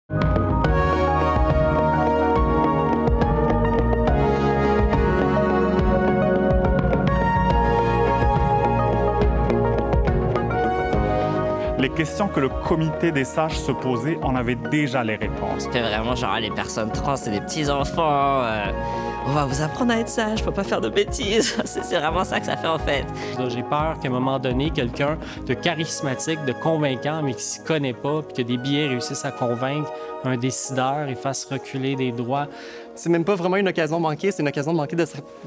Les questions que le comité des sages se posait, on avait déjà les réponses. C'était vraiment genre, les personnes trans, c'est des petits-enfants. On va vous apprendre à être sage, faut pas faire de bêtises. C'est vraiment ça que ça fait, en fait. J'ai peur qu'à un moment donné, quelqu'un de charismatique, de convaincant, mais qui s'y connaît pas, puis que des billets réussissent à convaincre un décideur et fasse reculer des droits. C'est même pas vraiment une occasion manquée, c'est une occasion manquée de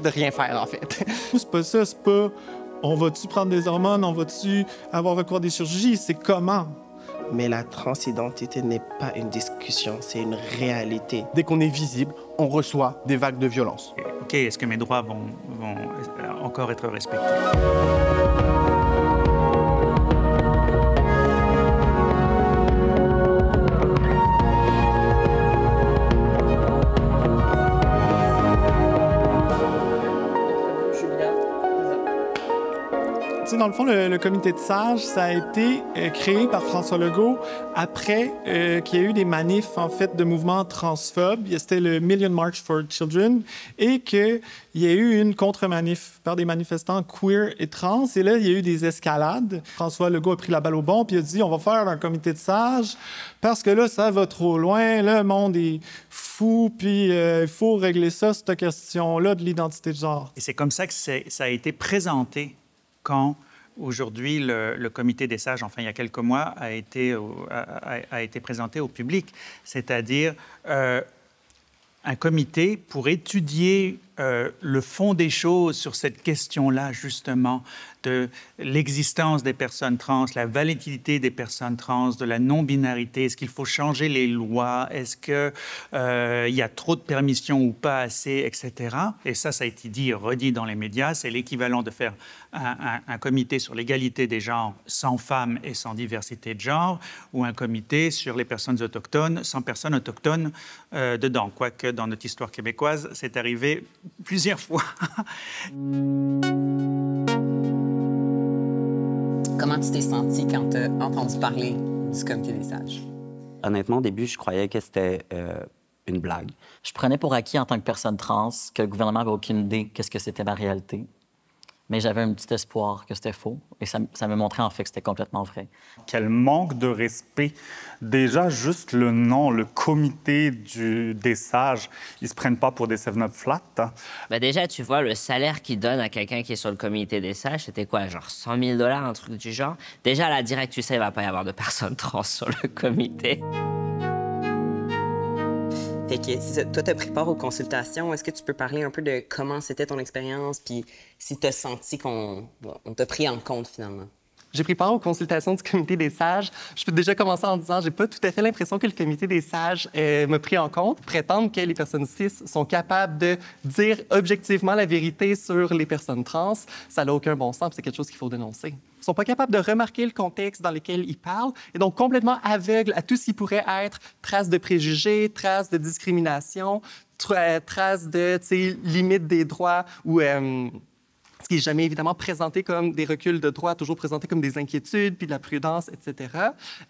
rien faire, en fait. C'est pas ça, c'est pas on va-tu prendre des hormones, on va-tu avoir recours à des chirurgies, c'est comment. Mais la transidentité n'est pas une discussion, c'est une réalité. Dès qu'on est visible, on reçoit des vagues de violence. OK, est-ce que mes droits vont encore être respectés? Dans le fond, le comité de sages, ça a été créé par François Legault après qu'il y a eu des manifs, en fait, de mouvements transphobes. C'était le Million March for Children et qu'il y a eu une contre-manif par des manifestants queer et trans. Et là, il y a eu des escalades. François Legault a pris la balle au bon puis il a dit « On va faire un comité de sages parce que là, ça va trop loin. Le monde est fou, puis il faut régler ça, cette question-là de l'identité de genre. » Et c'est comme ça que ça a été présenté quand, aujourd'hui, le comité des sages, enfin, il y a quelques mois, a été présenté au public. C'est-à-dire un comité pour étudier le fond des choses sur cette question-là, justement, de l'existence des personnes trans, la validité des personnes trans, de la non-binarité. Est-ce qu'il faut changer les lois? Est-ce qu'il y a trop de permissions ou pas assez, etc. Et ça a été dit et redit dans les médias. C'est l'équivalent de faire un comité sur l'égalité des genres sans femmes et sans diversité de genre, ou un comité sur les personnes autochtones sans personnes autochtones dedans. Quoique, dans notre histoire québécoise, c'est arrivé plusieurs fois. Comment tu t'es sentie quand tu as entendu parler du comité des sages? Honnêtement, au début, je croyais que c'était une blague. Je prenais pour acquis en tant que personne trans que le gouvernement n'avait aucune idée qu'est-ce que c'était ma réalité. Mais j'avais un petit espoir que c'était faux. Et ça me montrait en fait que c'était complètement vrai. Quel manque de respect. Déjà, juste le nom, le comité des sages, ils se prennent pas pour des 7-Up flat. Hein. Ben déjà, tu vois, le salaire qu'ils donnent à quelqu'un qui est sur le comité des sages, c'était quoi, genre 100 000 $, un truc du genre? Déjà, là, direct, tu sais, il va pas y avoir de personnes trans sur le comité. Fait que, toi, tu as pris part aux consultations. Est-ce que tu peux parler un peu de comment c'était ton expérience, puis si tu as senti qu'on t'a pris en compte, finalement? J'ai pris part aux consultations du comité des sages. Je peux déjà commencer en disant, j'ai pas tout à fait l'impression que le comité des sages m'a pris en compte. Prétendre que les personnes cis sont capables de dire objectivement la vérité sur les personnes trans, ça n'a aucun bon sens, c'est quelque chose qu'il faut dénoncer. Ils sont pas capables de remarquer le contexte dans lequel ils parlent et donc complètement aveugles à tout ce qui pourrait être traces de préjugés, traces de discrimination, traces de limites des droits ou ce qui n'est jamais évidemment présenté comme des reculs de droits, toujours présenté comme des inquiétudes, puis de la prudence, etc.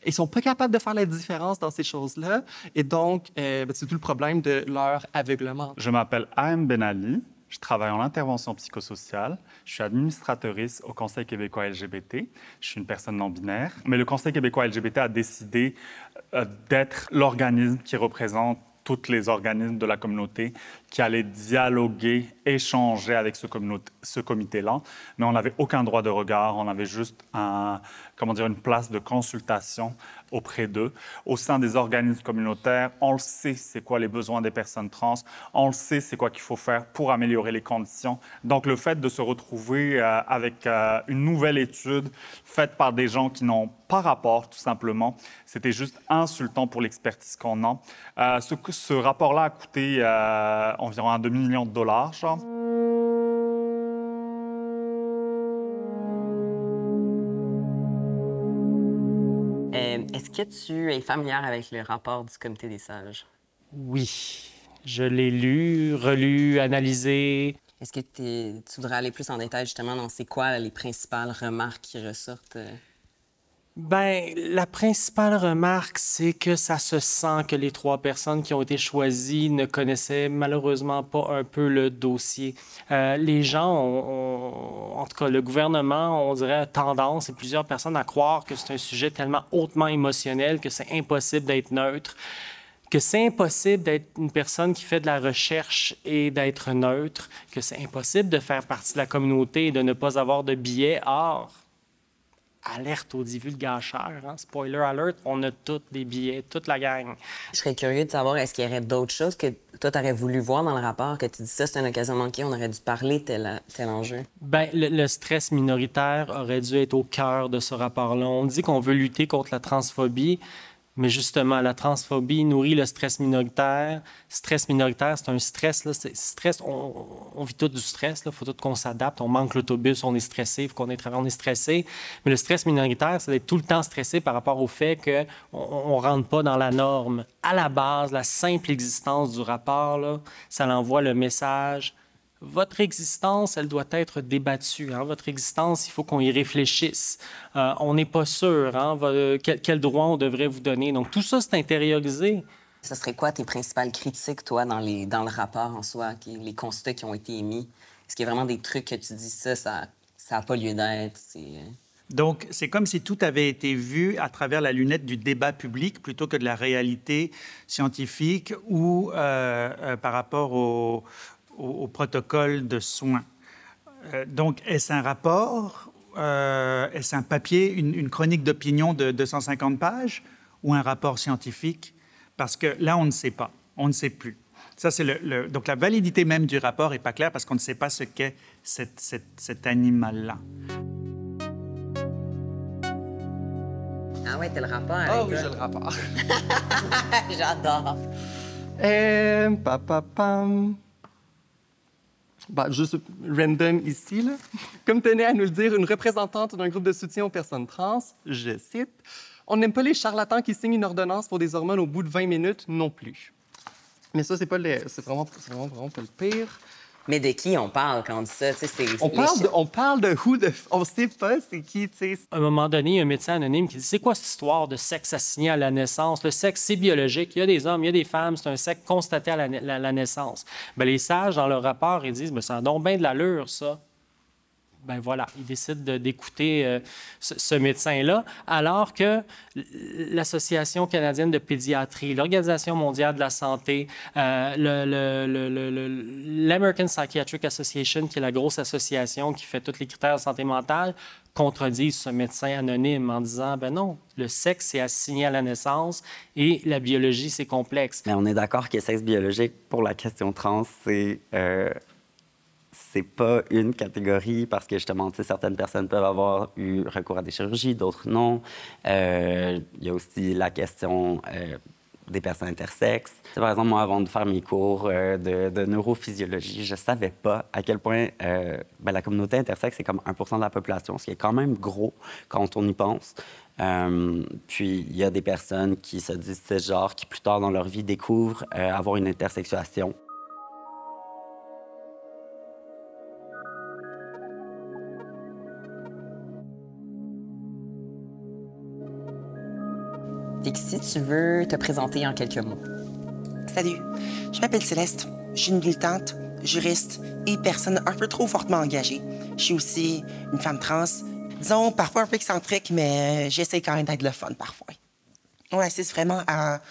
Ils ne sont pas capables de faire la différence dans ces choses-là. Et donc, c'est tout le problème de leur aveuglement. Je m'appelle A.M. Benali. Je travaille en intervention psychosociale. Je suis administratrice au Conseil québécois LGBT. Je suis une personne non-binaire. Mais le Conseil québécois LGBT a décidé d'être l'organisme qui représente tous les organismes de la communauté qui allaient dialoguer, échanger avec ce comité-là. Mais on n'avait aucun droit de regard, on avait juste une place de consultation auprès d'eux. Au sein des organismes communautaires, on le sait, c'est quoi les besoins des personnes trans, on le sait, c'est quoi qu'il faut faire pour améliorer les conditions. Donc, le fait de se retrouver avec une nouvelle étude faite par des gens qui n'ont pas rapport, tout simplement, c'était juste insultant pour l'expertise qu'on a. Ce rapport-là a coûté environ un demi-million de dollars, genre. Est-ce que tu es familière avec le rapport du comité des sages? Oui. Je l'ai lu, relu, analysé. Est-ce que tu voudrais aller plus en détail, justement, dans c'est quoi les principales remarques qui ressortent? Ben, la principale remarque, c'est que ça se sent que les 3 personnes qui ont été choisies ne connaissaient malheureusement pas un peu le dossier. Les gens en tout cas, le gouvernement, on dirait, a tendance, et plusieurs personnes, à croire que c'est un sujet tellement hautement émotionnel que c'est impossible d'être neutre, que c'est impossible d'être une personne qui fait de la recherche et d'être neutre, que c'est impossible de faire partie de la communauté et de ne pas avoir de biais. Or, alerte aux divulgateurs, hein? Spoiler alert, on a tous des billets, toute la gang. Je serais curieux de savoir, est-ce qu'il y aurait d'autres choses que toi, tu aurais voulu voir dans le rapport, que tu dis ça, c'est une occasion manquée, on aurait dû parler tel enjeu? Bien, le stress minoritaire aurait dû être au cœur de ce rapport-là. On dit qu'on veut lutter contre la transphobie, mais justement, la transphobie nourrit le stress minoritaire. Stress minoritaire, c'est un stress. Là, stress, on vit tout du stress. Il faut tout qu'on s'adapte. On manque l'autobus, on est stressé. Il faut qu'on ait travaillé, on est stressé. Mais le stress minoritaire, c'est d'être tout le temps stressé par rapport au fait qu'on ne rentre pas dans la norme. À la base, la simple existence du rapport, là, ça l'envoie le message. Votre existence, elle doit être débattue. Hein? Votre existence, il faut qu'on y réfléchisse. On n'est pas sûr quel droit on devrait vous donner. Donc, tout ça, c'est intériorisé. Ce serait quoi tes principales critiques, toi, dans le rapport en soi, les constats qui ont été émis? Est-ce qu'il y a vraiment des trucs que tu dis, ça n'a pas lieu d'être? Donc, c'est comme si tout avait été vu à travers la lunette du débat public plutôt que de la réalité scientifique ou par rapport au protocole de soins. Donc, est-ce un rapport, est-ce un papier, une chronique d'opinion de 250 pages ou un rapport scientifique? Parce que là, on ne sait pas, on ne sait plus. Ça, c'est donc la validité même du rapport n'est pas claire parce qu'on ne sait pas ce qu'est cet animal-là. Ah ouais, t'as le rapport avec oui, j'ai le rapport. J'adore. Juste random ici, là. Comme tenait à nous le dire une représentante d'un groupe de soutien aux personnes trans, je cite, « On n'aime pas les charlatans qui signent une ordonnance pour des hormones au bout de 20 minutes non plus. » Mais ça, c'est vraiment pas le pire. Mais de qui on parle quand on dit ça? On parle de who the... On sait pas c'est qui, tu sais. À un moment donné, il y a un médecin anonyme qui dit « C'est quoi cette histoire de sexe assigné à la naissance? Le sexe, c'est biologique. Il y a des hommes, il y a des femmes. C'est un sexe constaté à la naissance. » Ben, les sages, dans leur rapport, ils disent « Ça a donc bien de l'allure, ça. » Ben voilà, ils décident d'écouter ce médecin-là, alors que l'Association canadienne de pédiatrie, l'Organisation mondiale de la santé, l'American Psychiatric Association, qui est la grosse association qui fait tous les critères de santé mentale, contredisent ce médecin anonyme en disant, ben non, le sexe, c'est assigné à la naissance et la biologie, c'est complexe. Mais on est d'accord que sexe biologique, pour la question trans, c'est pas une catégorie parce que, justement, certaines personnes peuvent avoir eu recours à des chirurgies, d'autres non. Il y a aussi la question des personnes intersexes. Par exemple, moi, avant de faire mes cours de neurophysiologie, je savais pas à quel point la communauté intersexe est comme 1% de la population, ce qui est quand même gros quand on y pense. Puis, il y a des personnes qui se disent cisgenres, qui plus tard dans leur vie découvrent avoir une intersexuation. Si tu veux te présenter en quelques mots. Salut, je m'appelle Céleste. Je suis une militante, juriste et personne un peu trop fortement engagée. Je suis aussi une femme trans, disons parfois un peu excentrique, mais j'essaie quand même d'être le fun parfois. On assiste vraiment à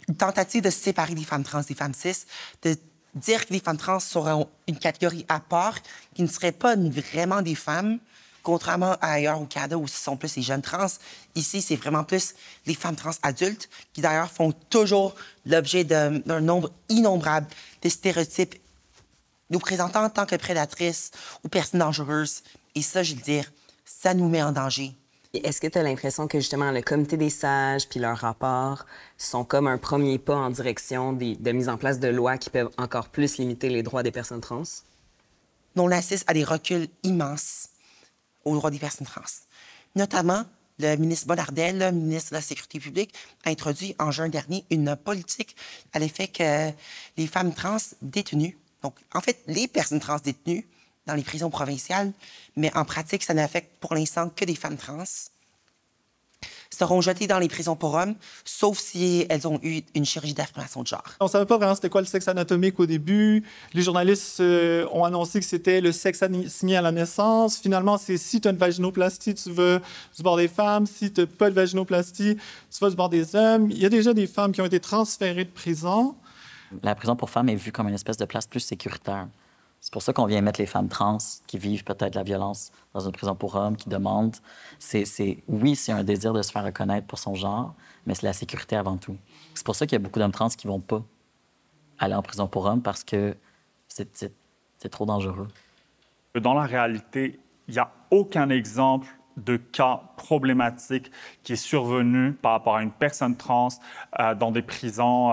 une tentative de se séparer des femmes trans des femmes cis, de dire que les femmes trans seront une catégorie à part, qui ne seraient pas vraiment des femmes. Contrairement à ailleurs au Canada où ce sont plus les jeunes trans, ici, c'est vraiment plus les femmes trans adultes qui, d'ailleurs, font toujours l'objet d'un nombre innombrable de stéréotypes nous présentant en tant que prédatrices ou personnes dangereuses. Et ça, je veux dire, ça nous met en danger. Est-ce que tu as l'impression que, justement, le Comité des sages puis leur rapport sont comme un premier pas en direction de mise en place de lois qui peuvent encore plus limiter les droits des personnes trans? On assiste à des reculs immenses aux droits des personnes trans. Notamment, le ministre Bonnardel, le ministre de la Sécurité publique, a introduit en juin dernier une politique à l'effet que les femmes trans détenues, donc en fait les personnes trans détenues dans les prisons provinciales, mais en pratique, ça n'affecte pour l'instant que des femmes trans, seront jetées dans les prisons pour hommes, sauf si elles ont eu une chirurgie d'affirmation de genre. On ne savait pas vraiment c'était quoi le sexe anatomique au début. Les journalistes ont annoncé que c'était le sexe assigné à la naissance. Finalement, c'est si tu as une vaginoplastie, tu vas du bord des femmes. Si tu n'as pas de vaginoplastie, tu vas du bord des hommes. Il y a déjà des femmes qui ont été transférées de prison. La prison pour femmes est vue comme une espèce de place plus sécuritaire. C'est pour ça qu'on vient mettre les femmes trans qui vivent peut-être la violence dans une prison pour hommes, qui demandent. Oui, c'est un désir de se faire reconnaître pour son genre, mais c'est la sécurité avant tout. C'est pour ça qu'il y a beaucoup d'hommes trans qui ne vont pas aller en prison pour hommes parce que c'est trop dangereux. Dans la réalité, il n'y a aucun exemple de cas problématiques qui est survenu par rapport à une personne trans dans des prisons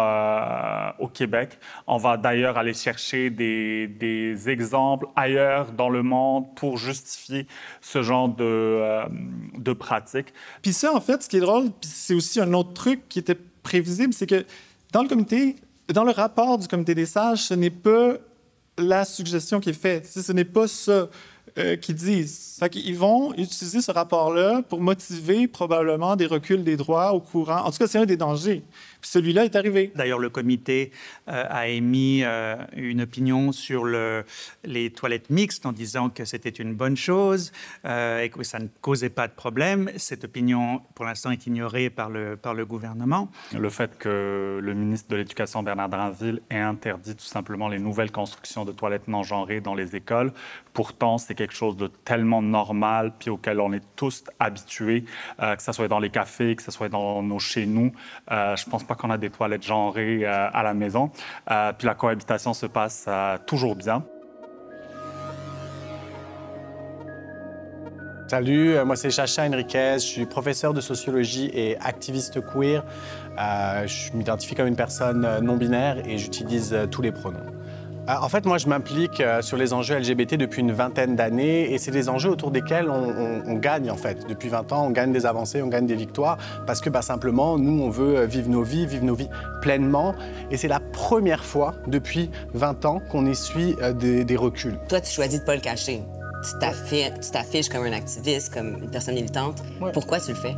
au Québec. On va d'ailleurs aller chercher des exemples ailleurs dans le monde pour justifier ce genre de pratiques. Puis ça, en fait, ce qui est drôle, puis c'est aussi un autre truc qui était prévisible, c'est que dans le rapport du Comité des sages, ce n'est pas la suggestion qui est faite. Ce n'est pas ça qu'ils disent. Fait qu'ils vont utiliser ce rapport-là pour motiver probablement des reculs des droits au courant. En tout cas, c'est un des dangers. Puis celui-là est arrivé. D'ailleurs, le comité a émis une opinion sur les toilettes mixtes en disant que c'était une bonne chose et que ça ne causait pas de problème. Cette opinion, pour l'instant, est ignorée par le gouvernement. Le fait que le ministre de l'Éducation, Bernard Drinville, ait interdit tout simplement les nouvelles constructions de toilettes non genrées dans les écoles, pourtant, c'est quelque chose de tellement normal puis auquel on est tous habitués, que ce soit dans les cafés, que ce soit dans nos chez nous. Je pense pas qu'on a des toilettes genrées à la maison. Puis la cohabitation se passe toujours bien. Salut, moi c'est Chacha Enriquez, je suis professeur de sociologie et activiste queer. Je m'identifie comme une personne non-binaire et j'utilise tous les pronoms. En fait, moi, je m'implique sur les enjeux LGBT depuis une vingtaine d'années et c'est des enjeux autour desquels on gagne, en fait. Depuis 20 ans, on gagne des avancées, on gagne des victoires parce que, simplement, nous, on veut vivre nos vies pleinement. Et c'est la première fois depuis 20 ans qu'on essuie des reculs. Toi, tu choisis de ne pas le cacher. Tu t'affiches comme un activiste, comme une personne militante. Ouais. Pourquoi tu le fais?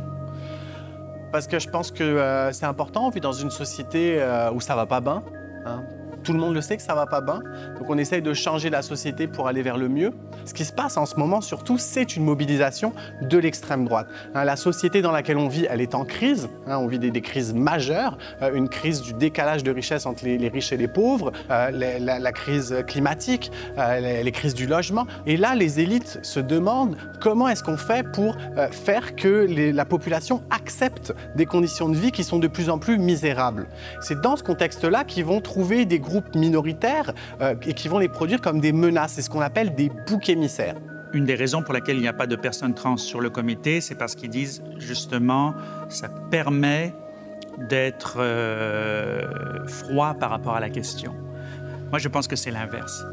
Parce que je pense que c'est important. On vit dans une société où ça va pas bien. Hein. Tout le monde le sait que ça va pas bien. Donc on essaye de changer la société pour aller vers le mieux. Ce qui se passe en ce moment, surtout, c'est une mobilisation de l'extrême droite. La société dans laquelle on vit, elle est en crise. On vit des crises majeures. Une crise du décalage de richesse entre les riches et les pauvres, la crise climatique, les crises du logement. Et là, les élites se demandent comment est-ce qu'on fait pour faire que la population accepte des conditions de vie qui sont de plus en plus misérables. C'est dans ce contexte-là qu'ils vont trouver des groupes minoritaires et qui vont les produire comme des menaces. C'est ce qu'on appelle des boucs émissaires. Une des raisons pour laquelle il n'y a pas de personnes trans sur le comité, c'est parce qu'ils disent justement ça permet d'être froid par rapport à la question. Moi, je pense que c'est l'inverse.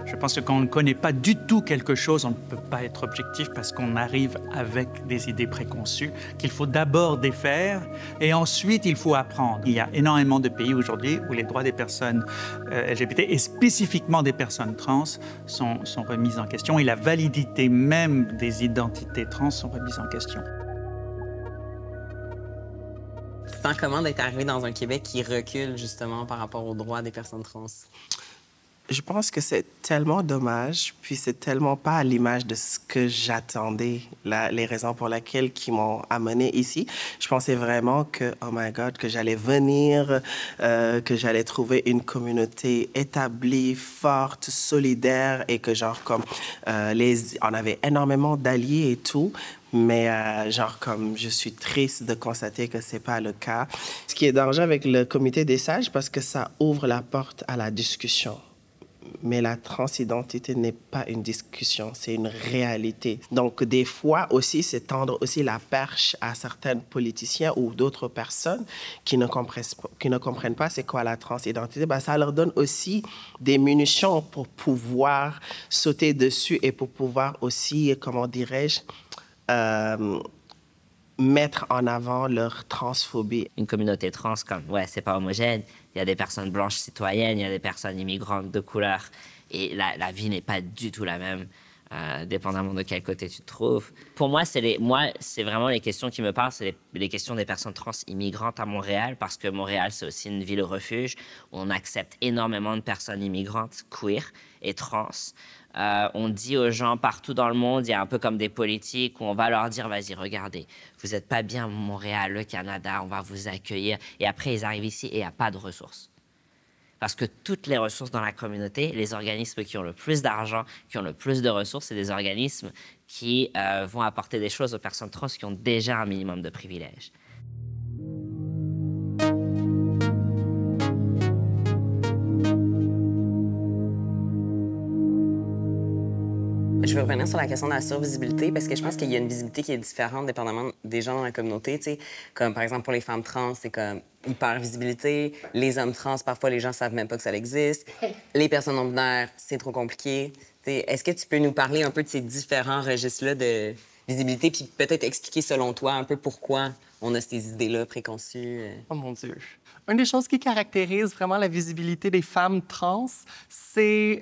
Je pense que quand on ne connaît pas du tout quelque chose, on ne peut pas être objectif parce qu'on arrive avec des idées préconçues qu'il faut d'abord défaire et ensuite il faut apprendre. Il y a énormément de pays aujourd'hui où les droits des personnes LGBT et spécifiquement des personnes trans sont remis en question et la validité même des identités trans sont remises en question. Tu sens comment d'être arrivé dans un Québec qui recule justement par rapport aux droits des personnes trans? Je pense que c'est tellement dommage, puis c'est tellement pas à l'image de ce que j'attendais, les raisons pour lesquelles qui m'ont amené ici. Je pensais vraiment que, oh my God, que j'allais venir, que j'allais trouver une communauté établie, forte, solidaire et que genre comme on avait énormément d'alliés et tout. Mais genre comme je suis triste de constater que c'est pas le cas. Ce qui est dangereux avec le comité des sages, parce que ça ouvre la porte à la discussion. Mais la transidentité n'est pas une discussion, c'est une réalité. Donc, des fois aussi, c'est tendre aussi la perche à certains politiciens ou d'autres personnes qui ne comprennent pas c'est quoi la transidentité. Ben, ça leur donne aussi des munitions pour pouvoir sauter dessus et pour pouvoir aussi, comment dirais-je, mettre en avant leur transphobie. Une communauté trans, comme, ouais, c'est pas homogène. Il y a des personnes blanches citoyennes, il y a des personnes immigrantes de couleur. Et la vie n'est pas du tout la même. dépendamment de quel côté tu te trouves. Pour moi, c'est vraiment les questions qui me parlent, c'est les questions des personnes trans immigrantes à Montréal, parce que Montréal, c'est aussi une ville refuge où on accepte énormément de personnes immigrantes, queer et trans. On dit aux gens partout dans le monde, il y a un peu comme des politiques où on va leur dire, vas-y, regardez, vous n'êtes pas bien à Montréal, le Canada, on va vous accueillir. Et après, ils arrivent ici et il n'y a pas de ressources. Parce que toutes les ressources dans la communauté, les organismes qui ont le plus d'argent, qui ont le plus de ressources, c'est des organismes qui vont apporter des choses aux personnes trans qui ont déjà un minimum de privilèges. Je veux revenir sur la question de la survisibilité parce que je pense qu'il y a une visibilité qui est différente dépendamment des gens dans la communauté. Tu sais, comme par exemple pour les femmes trans, c'est comme hyper-visibilité. Les hommes trans, parfois, les gens ne savent même pas que ça existe. Les personnes non-binaires, c'est trop compliqué. Tu sais, est-ce que tu peux nous parler un peu de ces différents registres-là de visibilité puis peut-être expliquer selon toi un peu pourquoi on a ces idées-là préconçues? Oh mon Dieu. Une des choses qui caractérise vraiment la visibilité des femmes trans, c'est...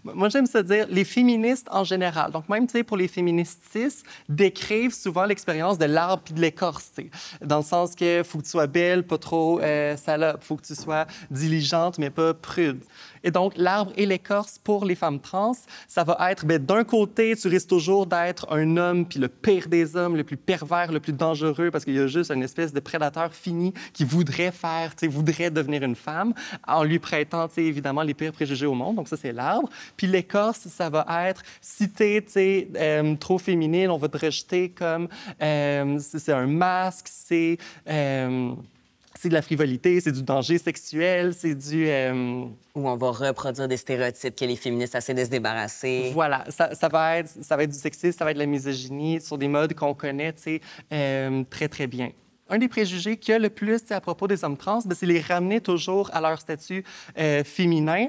Moi, j'aime se dire les féministes en général. Donc, même, tu sais, pour les féministes cis, décrivent souvent l'expérience de l'arbre puis de l'écorce, tu sais. Dans le sens que faut que tu sois belle, pas trop salope. Faut que tu sois diligente, mais pas prude. Et donc, l'arbre et l'écorce, pour les femmes trans, ça va être, bien, d'un côté, tu risques toujours d'être un homme, puis le pire des hommes, le plus pervers, le plus dangereux, parce qu'il y a juste une espèce de prédateur fini qui voudrait faire, tu sais, voudrait devenir une femme, en lui prêtant, tu sais, évidemment, les pires préjugés au monde. Donc, ça, c'est l'arbre. Puis l'écorce, ça va être, si t'es, tu sais, trop féminine, on va te rejeter comme, c'est un masque, c'est de la frivolité, c'est du danger sexuel, c'est du... Où on va reproduire des stéréotypes que les féministes essaient de se débarrasser. Voilà, ça va être du sexisme, ça va être de la misogynie sur des modes qu'on connaît, tu sais, très, très bien. Un des préjugés qu'il y a le plus à propos des hommes trans, c'est les ramener toujours à leur statut féminin,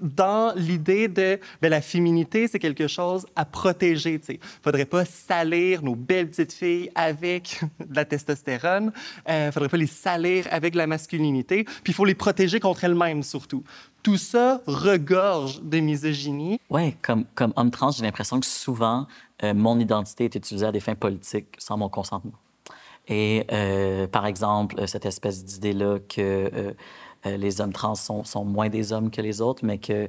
dans l'idée de la féminité, c'est quelque chose à protéger. Il ne faudrait pas salir nos belles petites filles avec de la testostérone. Il ne faudrait pas les salir avec de la masculinité. Puis il faut les protéger contre elles-mêmes, surtout. Tout ça regorge de misogynie. Oui, comme homme trans, j'ai l'impression que souvent, mon identité est utilisée à des fins politiques sans mon consentement. Et, par exemple, cette espèce d'idée-là que les hommes trans sont moins des hommes que les autres, mais que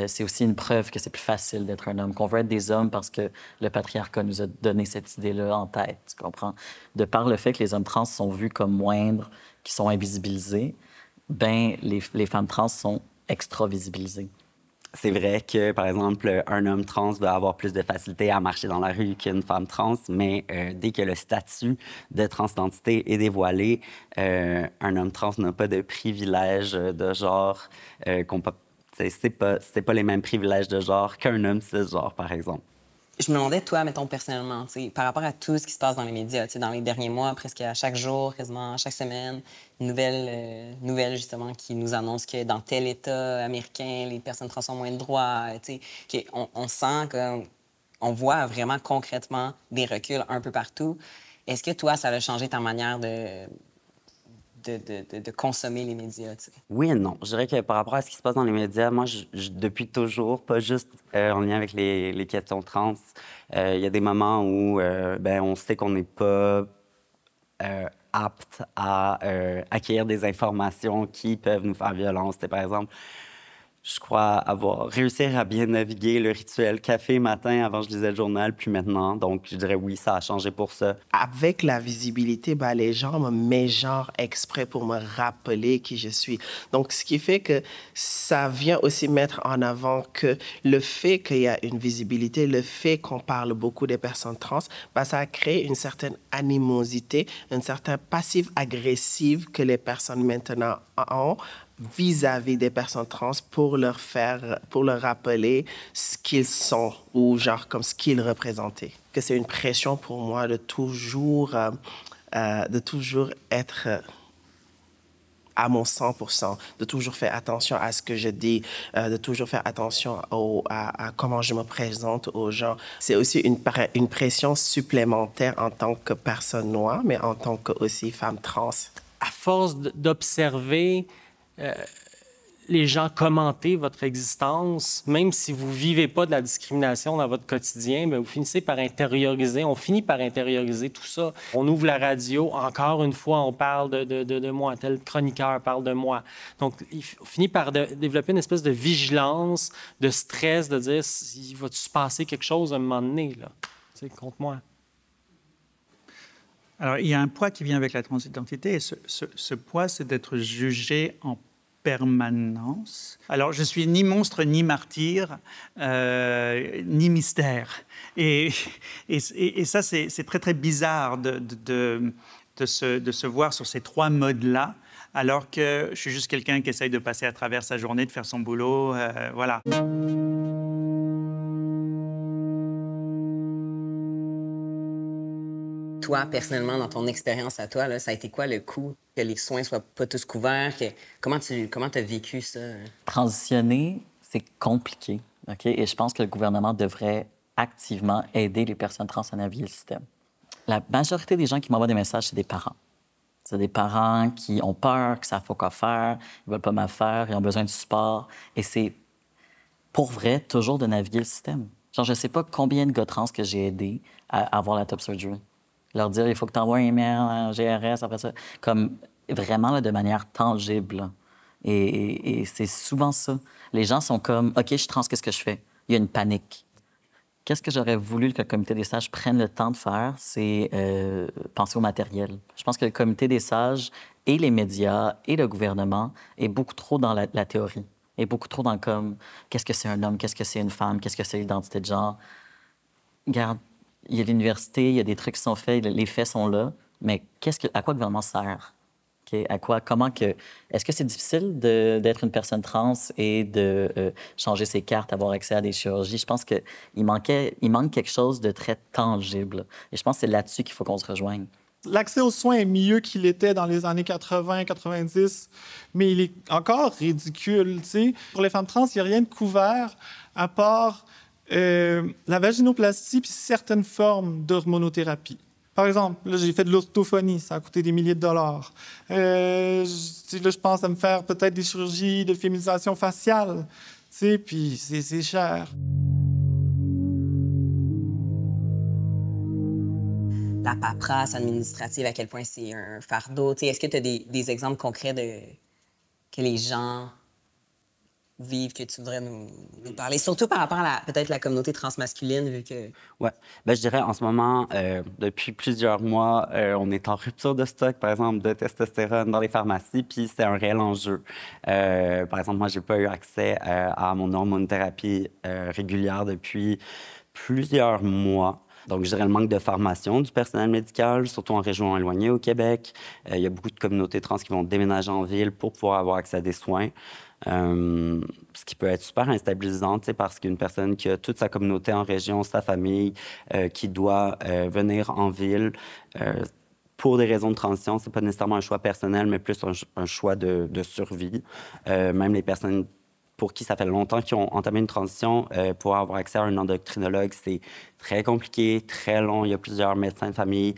c'est aussi une preuve que c'est plus facile d'être un homme, qu'on veut être des hommes parce que le patriarcat nous a donné cette idée-là en tête, tu comprends? De par le fait que les hommes trans sont vus comme moindres, qui sont invisibilisés, ben les femmes trans sont extra-visibilisées. C'est vrai que, par exemple, un homme trans va avoir plus de facilité à marcher dans la rue qu'une femme trans, mais dès que le statut de transidentité est dévoilé, un homme trans n'a pas de privilèges de genre. C'est pas les mêmes privilèges de genre qu'un homme cisgenre, par exemple. Je me demandais, toi, mettons, personnellement, par rapport à tout ce qui se passe dans les médias, dans les derniers mois, presque à chaque jour, quasiment chaque semaine, une nouvelle justement, qui nous annonce que dans tel État américain, les personnes trans ont moins de droits, on sent qu'on voit vraiment concrètement des reculs un peu partout. Est-ce que, toi, ça a changé ta manière de consommer les médias? T'sais? Oui et non. Je dirais que par rapport à ce qui se passe dans les médias, moi, depuis toujours, pas juste en lien avec les questions trans, il y a des moments où on sait qu'on n'est pas apte à acquérir des informations qui peuvent nous faire violence. Par exemple, je crois avoir réussi à bien naviguer le rituel café matin avant je lisais le journal, puis maintenant. Donc, je dirais oui, ça a changé pour ça. Avec la visibilité, les gens me mettent genre exprès pour me rappeler qui je suis. Donc, ce qui fait que ça vient aussi mettre en avant que le fait qu'il y a une visibilité, le fait qu'on parle beaucoup des personnes trans, ça crée une certaine animosité, une certaine passive-agressive que les personnes maintenant ont vis-à-vis des personnes trans pour leur rappeler ce qu'ils sont ou genre comme ce qu'ils représentaient. Que c'est une pression pour moi de toujours être à mon 100%, de toujours faire attention à ce que je dis, de toujours faire attention à comment je me présente aux gens. C'est aussi une pression supplémentaire en tant que personne noire, mais en tant que aussi femme trans. À force d'observer les gens commenter votre existence, même si vous ne vivez pas de la discrimination dans votre quotidien, bien, vous finissez par intérioriser, on finit par intérioriser tout ça. On ouvre la radio, encore une fois, on parle de moi, tel chroniqueur parle de moi. Donc, on finit par développer une espèce de vigilance, de stress, de dire, il va-tu se passer quelque chose à un moment donné, là, tu sais, contre moi. Alors, il y a un poids qui vient avec la transidentité, et ce poids, c'est d'être jugé en permanence. Alors, je suis ni monstre, ni martyr, ni mystère. Et ça, c'est très, très bizarre de se voir sur ces trois modes-là, alors que je suis juste quelqu'un qui essaye de passer à travers sa journée, de faire son boulot, voilà. Toi, personnellement, dans ton expérience à toi, là, ça a été quoi le coût que les soins soient pas tous couverts? Comment tu as vécu ça? Transitionner, c'est compliqué, OK? Et je pense que le gouvernement devrait activement aider les personnes trans à naviguer le système. La majorité des gens qui m'envoient des messages, c'est des parents. C'est des parents qui ont peur, qui savent pas quoi faire, ils veulent pas m'affaire, ils ont besoin de support. Et c'est, pour vrai, toujours de naviguer le système. Genre, je sais pas combien de gars trans que j'ai aidés à avoir la top surgery. Leur dire, il faut que tu envoies un email, un GRS, après ça. Comme vraiment là, de manière tangible. Là. Et c'est souvent ça. Les gens sont comme, OK, je suis trans, qu'est-ce que je fais? Il y a une panique. Qu'est-ce que j'aurais voulu que le comité des sages prenne le temps de faire? C'est penser au matériel. Je pense que le comité des sages et les médias et le gouvernement est beaucoup trop dans la théorie. Est beaucoup trop dans comme, qu'est-ce que c'est un homme? Qu'est-ce que c'est une femme? Qu'est-ce que c'est l'identité de genre? Regarde, il y a l'université, il y a des trucs qui sont faits, les faits sont là, mais à quoi le gouvernement sert? Okay? Est-ce que c'est difficile d'être une personne trans et de changer ses cartes, avoir accès à des chirurgies? Je pense qu'il manque quelque chose de très tangible. Et je pense que c'est là-dessus qu'il faut qu'on se rejoigne. L'accès aux soins est mieux qu'il était dans les années 80, 90, mais il est encore ridicule, tu sais. Pour les femmes trans, il n'y a rien de couvert à part la vaginoplastie puis certaines formes d'hormonothérapie. Par exemple, là, j'ai fait de l'orthophonie, ça a coûté des milliers de dollars. Là, je pense à me faire peut-être des chirurgies de féminisation faciale, tu sais, puis c'est cher. La paperasse administrative, à quel point c'est un fardeau. Est-ce que tu as des exemples concrets que les gens vivent que tu voudrais nous parler? Surtout par rapport à peut-être la communauté transmasculine, vu que... Oui. Ben, je dirais, en ce moment, depuis plusieurs mois, on est en rupture de stock, par exemple, de testostérone dans les pharmacies, puis c'est un réel enjeu. Par exemple, moi, j'ai pas eu accès à mon hormonothérapie régulière depuis plusieurs mois. Donc, je dirais le manque de formation du personnel médical, surtout en région éloignée au Québec. Il y a beaucoup de communautés trans qui vont déménager en ville pour pouvoir avoir accès à des soins. Ce qui peut être super instabilisant, parce qu'une personne qui a toute sa communauté en région, sa famille, qui doit venir en ville pour des raisons de transition, c'est pas nécessairement un choix personnel, mais plus un choix de survie. Même les personnes pour qui ça fait longtemps qu'ils ont entamé une transition, pour avoir accès à un endocrinologue, c'est très compliqué, très long. Il y a plusieurs médecins de famille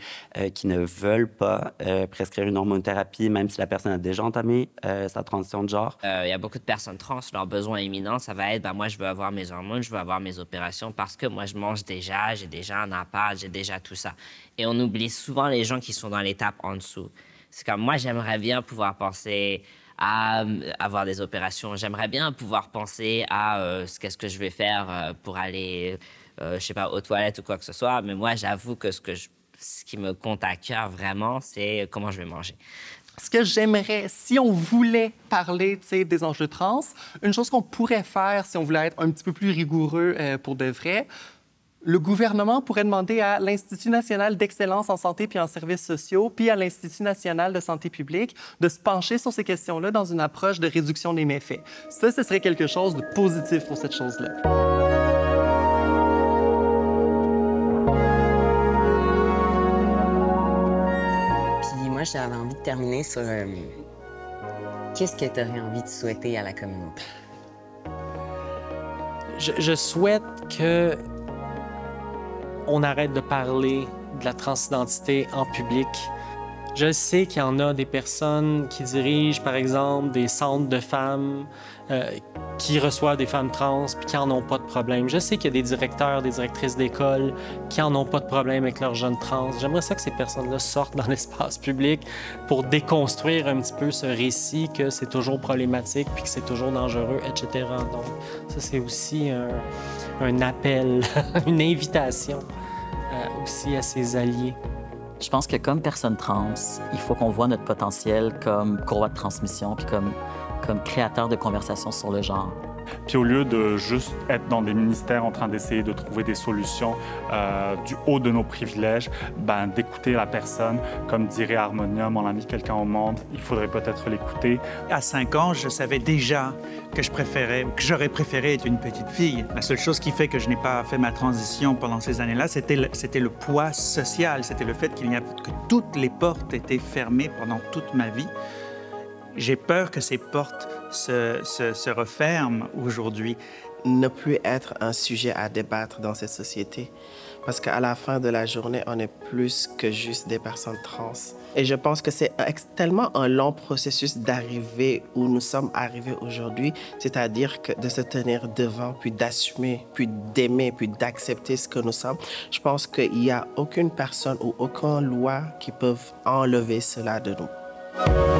qui ne veulent pas prescrire une hormonothérapie, même si la personne a déjà entamé sa transition de genre. Il y a beaucoup de personnes trans, leur besoin imminent, ça va être, moi, je veux avoir mes hormones, je veux avoir mes opérations parce que moi, je mange déjà, j'ai déjà un appart, j'ai déjà tout ça. Et on oublie souvent les gens qui sont dans l'étape en dessous. C'est comme, moi, j'aimerais bien pouvoir penser à avoir des opérations. J'aimerais bien pouvoir penser à qu'est-ce que je vais faire pour aller, je sais pas, aux toilettes ou quoi que ce soit. Mais moi, j'avoue que ce qui me compte à cœur vraiment, c'est comment je vais manger. Ce que j'aimerais, si on voulait parler des enjeux trans, une chose qu'on pourrait faire si on voulait être un petit peu plus rigoureux pour de vrai, le gouvernement pourrait demander à l'Institut national d'excellence en santé puis en services sociaux, puis à l'Institut national de santé publique de se pencher sur ces questions-là dans une approche de réduction des méfaits. Ça, ce serait quelque chose de positif pour cette chose-là. Puis moi, j'avais envie de terminer sur qu'est-ce que tu aurais envie de souhaiter à la communauté? Je souhaite que on arrête de parler de la transidentité en public Je sais qu'il y en a des personnes qui dirigent, par exemple, des centres de femmes qui reçoivent des femmes trans puis qui n'en ont pas de problème. Je sais qu'il y a des directeurs, des directrices d'école qui n'en ont pas de problème avec leurs jeunes trans. J'aimerais ça que ces personnes-là sortent dans l'espace public pour déconstruire un petit peu ce récit que c'est toujours problématique puis que c'est toujours dangereux, etc. Donc, ça, c'est aussi un appel, une invitation aussi à ses alliés. Je pense que comme personne trans, il faut qu'on voit notre potentiel comme courroie de transmission puis comme créateur de conversation sur le genre. Puis au lieu de juste être dans des ministères en train d'essayer de trouver des solutions du haut de nos privilèges, d'écouter la personne. Comme dirait Harmonium, on a mis quelqu'un au monde, il faudrait peut-être l'écouter. À 5 ans, je savais déjà que j'aurais préféré être une petite fille. La seule chose qui fait que je n'ai pas fait ma transition pendant ces années-là, c'était le poids social, c'était le fait que toutes les portes étaient fermées pendant toute ma vie. J'ai peur que ces portes se referment aujourd'hui. Ne plus être un sujet à débattre dans cette société. Parce qu'à la fin de la journée, on est plus que juste des personnes trans. Et je pense que c'est tellement un long processus d'arriver où nous sommes arrivés aujourd'hui, c'est-à-dire que de se tenir devant, puis d'assumer, puis d'aimer, puis d'accepter ce que nous sommes. Je pense qu'il n'y a aucune personne ou aucune loi qui peut enlever cela de nous.